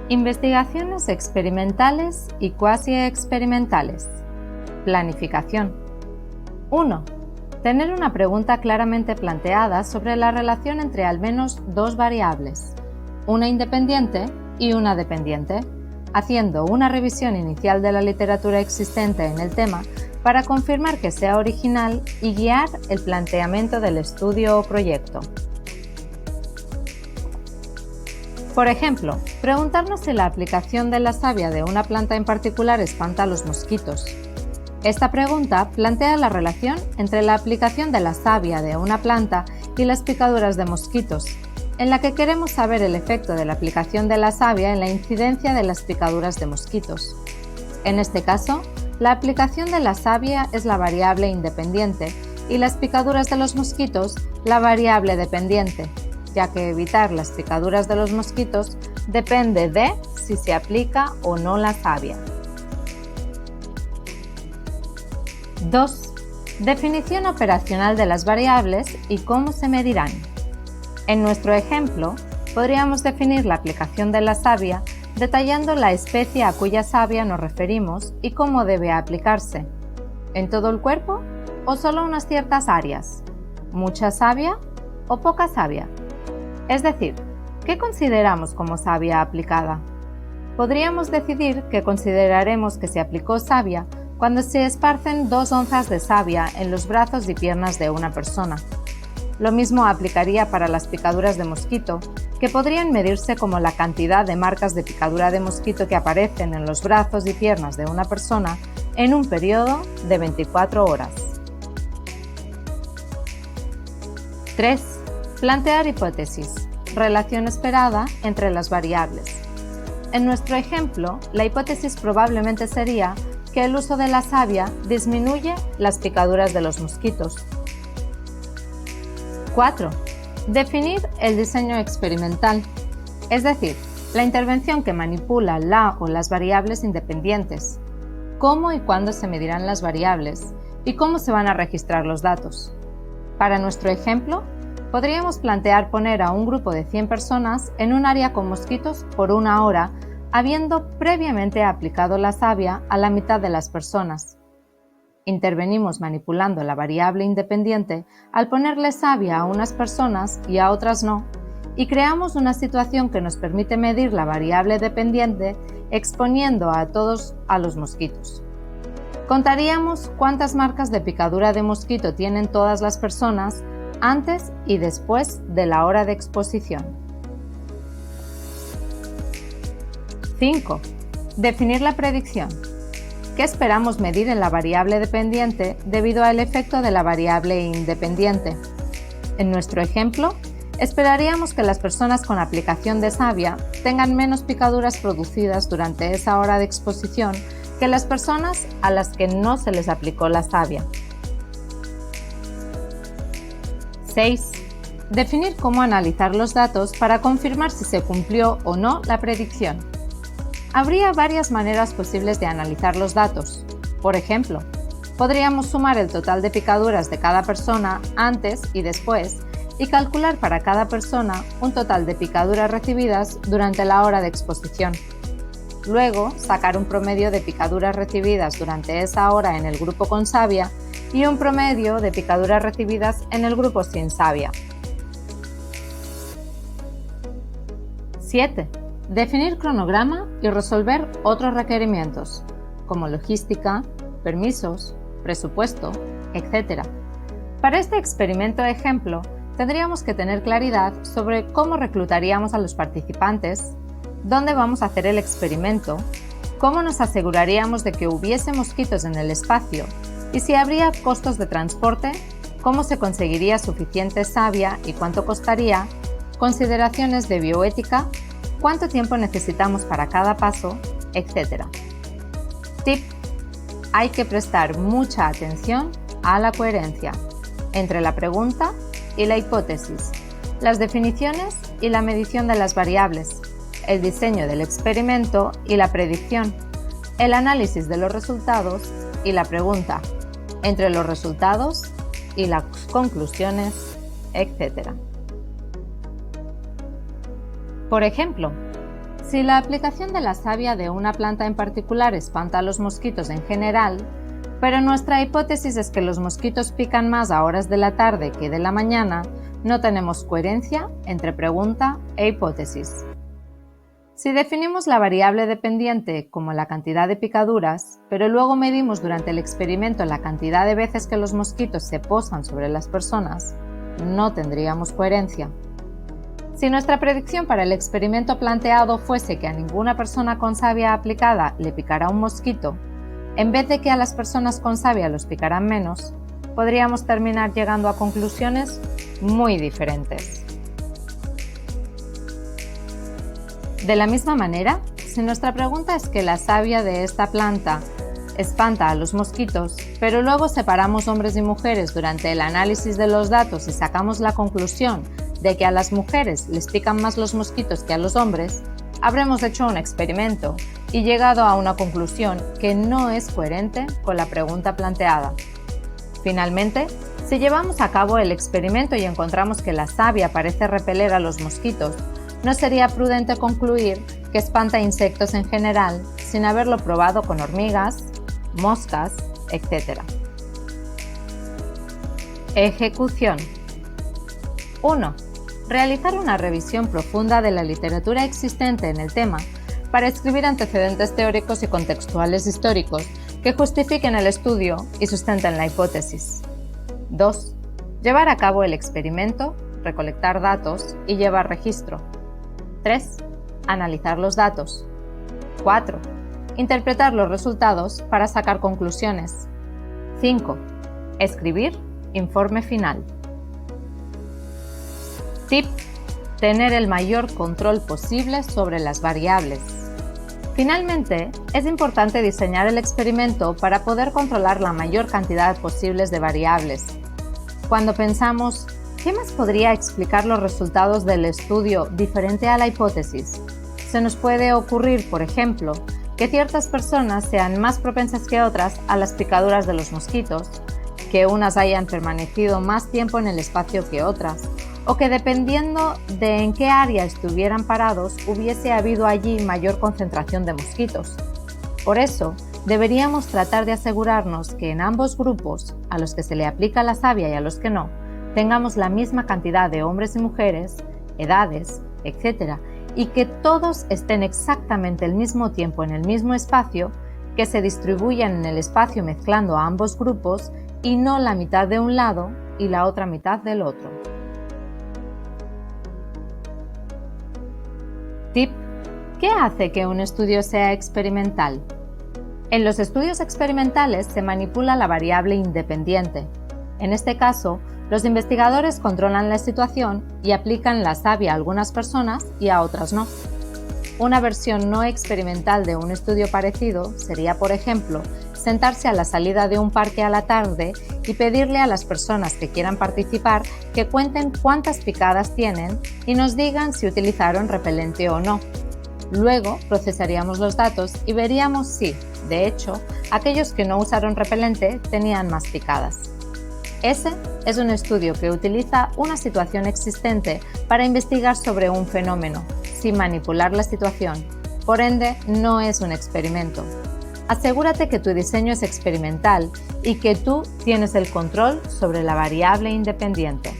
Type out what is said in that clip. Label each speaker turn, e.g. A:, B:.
A: Investigaciones experimentales y cuasi experimentales. Planificación. 1. Tener una pregunta claramente planteada sobre la relación entre al menos dos variables, una independiente y una dependiente, haciendo una revisión inicial de la literatura existente en el tema para confirmar que sea original y guiar el planteamiento del estudio o proyecto. Por ejemplo, preguntarnos si la aplicación de la savia de una planta en particular espanta a los mosquitos. Esta pregunta plantea la relación entre la aplicación de la savia de una planta y las picaduras de mosquitos, en la que queremos saber el efecto de la aplicación de la savia en la incidencia de las picaduras de mosquitos. En este caso, la aplicación de la savia es la variable independiente y las picaduras de los mosquitos la variable dependiente, ya que evitar las picaduras de los mosquitos depende de si se aplica o no la savia. 2. Definición operacional de las variables y cómo se medirán. En nuestro ejemplo, podríamos definir la aplicación de la savia detallando la especie a cuya savia nos referimos y cómo debe aplicarse. ¿En todo el cuerpo o solo unas ciertas áreas? ¿Mucha savia o poca savia? Es decir, ¿qué consideramos como savia aplicada? Podríamos decidir que consideraremos que se aplicó savia cuando se esparcen 2 onzas de savia en los brazos y piernas de una persona. Lo mismo aplicaría para las picaduras de mosquito, que podrían medirse como la cantidad de marcas de picadura de mosquito que aparecen en los brazos y piernas de una persona en un periodo de 24 horas. 3. Plantear hipótesis. Relación esperada entre las variables. En nuestro ejemplo, la hipótesis probablemente sería que el uso de la savia disminuye las picaduras de los mosquitos. 4. Definir el diseño experimental, es decir, la intervención que manipula la o las variables independientes, cómo y cuándo se medirán las variables y cómo se van a registrar los datos. Para nuestro ejemplo, podríamos plantear poner a un grupo de 100 personas en un área con mosquitos por 1 hora, habiendo previamente aplicado la savia a la mitad de las personas. Intervenimos manipulando la variable independiente al ponerle savia a unas personas y a otras no, y creamos una situación que nos permite medir la variable dependiente exponiendo a todos a los mosquitos. Contaríamos cuántas marcas de picadura de mosquito tienen todas las personas antes y después de la hora de exposición. 5. Definir la predicción. ¿Qué esperamos medir en la variable dependiente debido al efecto de la variable independiente? En nuestro ejemplo, esperaríamos que las personas con aplicación de savia tengan menos picaduras producidas durante esa hora de exposición que las personas a las que no se les aplicó la savia. 6. Definir cómo analizar los datos para confirmar si se cumplió o no la predicción. Habría varias maneras posibles de analizar los datos. Por ejemplo, podríamos sumar el total de picaduras de cada persona antes y después y calcular para cada persona un total de picaduras recibidas durante la hora de exposición. Luego, sacar un promedio de picaduras recibidas durante esa hora en el grupo con savia y un promedio de picaduras recibidas en el grupo sin savia. 7. Definir cronograma y resolver otros requerimientos, como logística, permisos, presupuesto, etc. Para este experimento ejemplo, tendríamos que tener claridad sobre cómo reclutaríamos a los participantes, dónde vamos a hacer el experimento, cómo nos aseguraríamos de que hubiese mosquitos en el espacio y si habría costos de transporte, cómo se conseguiría suficiente savia y cuánto costaría, consideraciones de bioética, cuánto tiempo necesitamos para cada paso, etc. Tip: hay que prestar mucha atención a la coherencia entre la pregunta y la hipótesis, las definiciones y la medición de las variables, el diseño del experimento y la predicción, el análisis de los resultados y la pregunta, entre los resultados y las conclusiones, etc. Por ejemplo, Si la aplicación de la savia de una planta en particular espanta a los mosquitos en general, pero nuestra hipótesis es que los mosquitos pican más a horas de la tarde que de la mañana, no tenemos coherencia entre pregunta e hipótesis. Si definimos la variable dependiente como la cantidad de picaduras, pero luego medimos durante el experimento la cantidad de veces que los mosquitos se posan sobre las personas, no tendríamos coherencia. Si nuestra predicción para el experimento planteado fuese que a ninguna persona con savia aplicada le picará un mosquito, en vez de que a las personas con savia los picarán menos, podríamos terminar llegando a conclusiones muy diferentes. De la misma manera, si nuestra pregunta es que la savia de esta planta espanta a los mosquitos, pero luego separamos hombres y mujeres durante el análisis de los datos y sacamos la conclusión de que a las mujeres les pican más los mosquitos que a los hombres, habremos hecho un experimento y llegado a una conclusión que no es coherente con la pregunta planteada. Finalmente, si llevamos a cabo el experimento y encontramos que la savia parece repeler a los mosquitos, no sería prudente concluir que espanta insectos en general sin haberlo probado con hormigas, moscas, etc. Ejecución. 1. Realizar una revisión profunda de la literatura existente en el tema para escribir antecedentes teóricos y contextuales históricos que justifiquen el estudio y sustenten la hipótesis. 2. Llevar a cabo el experimento, recolectar datos y llevar registro. 3. Analizar los datos. 4. Interpretar los resultados para sacar conclusiones. 5. Escribir informe final. Tip: tener el mayor control posible sobre las variables. Finalmente, es importante diseñar el experimento para poder controlar la mayor cantidad posible de variables. Cuando pensamos, ¿qué más podría explicar los resultados del estudio diferente a la hipótesis? Se nos puede ocurrir, por ejemplo, que ciertas personas sean más propensas que otras a las picaduras de los mosquitos, que unas hayan permanecido más tiempo en el espacio que otras, o que dependiendo de en qué área estuvieran parados hubiese habido allí mayor concentración de mosquitos. Por eso, deberíamos tratar de asegurarnos que en ambos grupos, a los que se le aplica la savia y a los que no, tengamos la misma cantidad de hombres y mujeres, edades, etc., y que todos estén exactamente el mismo tiempo en el mismo espacio, que se distribuyan en el espacio mezclando a ambos grupos y no la mitad de un lado y la otra mitad del otro. Tip: ¿qué hace que un estudio sea experimental? En los estudios experimentales se manipula la variable independiente. En este caso, los investigadores controlan la situación y aplican la savia a algunas personas y a otras no. Una versión no experimental de un estudio parecido sería, por ejemplo, sentarse a la salida de un parque a la tarde y pedirle a las personas que quieran participar que cuenten cuántas picadas tienen y nos digan si utilizaron repelente o no. Luego procesaríamos los datos y veríamos si, de hecho, aquellos que no usaron repelente tenían más picadas. Ese es un estudio que utiliza una situación existente para investigar sobre un fenómeno, sin manipular la situación. Por ende, no es un experimento. Asegúrate que tu diseño es experimental y que tú tienes el control sobre la variable independiente.